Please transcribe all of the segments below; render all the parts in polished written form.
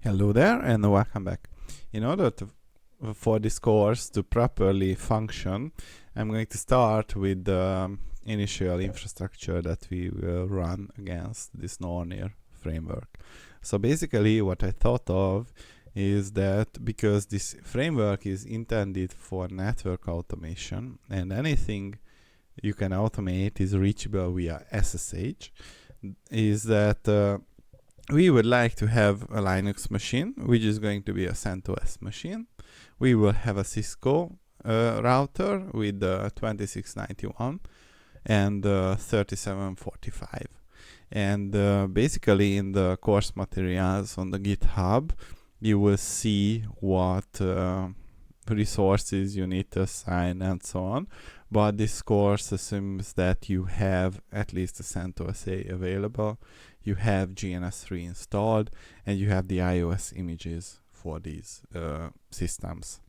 Hello there and welcome back. In order for this course to properly function, I'm going to start with the initial infrastructure that we will run against this Nornir framework. So basically what I thought of is that because this framework is intended for network automation and anything you can automate is reachable via SSH, is that we would like to have a Linux machine, which is going to be a CentOS machine. We will have a Cisco router with 2691 and 3745. And basically in the course materials on the GitHub, you will see what resources you need to assign and so on. But this course assumes that you have at least a CentOS available, you have GNS3 installed, and you have the iOS images for these systems.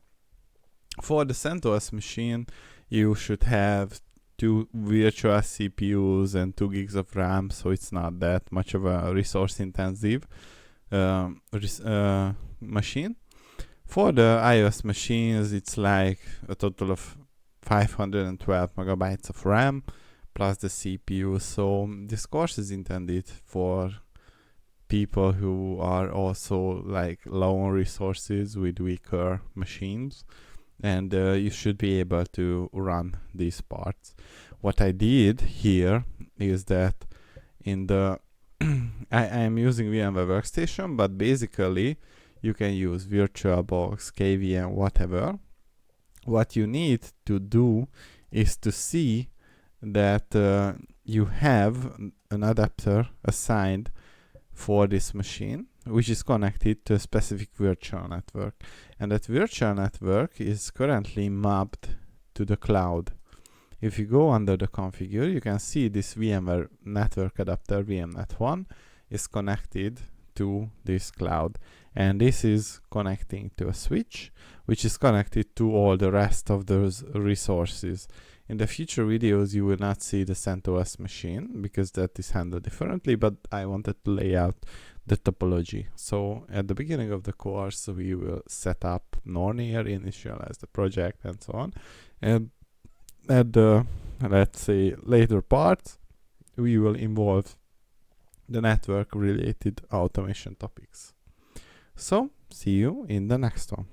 For the CentOS machine, you should have 2 virtual CPUs and 2 gigs of RAM, so it's not that much of a resource-intensive machine. For the iOS machines, it's like a total of 512 megabytes of RAM plus the CPU. So this course is intended for people who are also like low on resources with weaker machines, and you should be able to run these parts. What I did here is that in the I am using VMware Workstation, but basically you can use VirtualBox, KVM, whatever. What you need to do is to see that you have an adapter assigned for this machine, which is connected to a specific virtual network. And that virtual network is currently mapped to the cloud. If you go under the configure, you can see this VMware network adapter, VMnet1, is connected to this cloud. And this is connecting to a switch, which is connected to all the rest of those resources. In the future videos, you will not see the CentOS machine because that is handled differently, but I wanted to lay out the topology. So at the beginning of the course, we will set up Nornir, initialize the project and so on. And at the, let's say, later parts, we will involve the network related automation topics. So see you in the next one.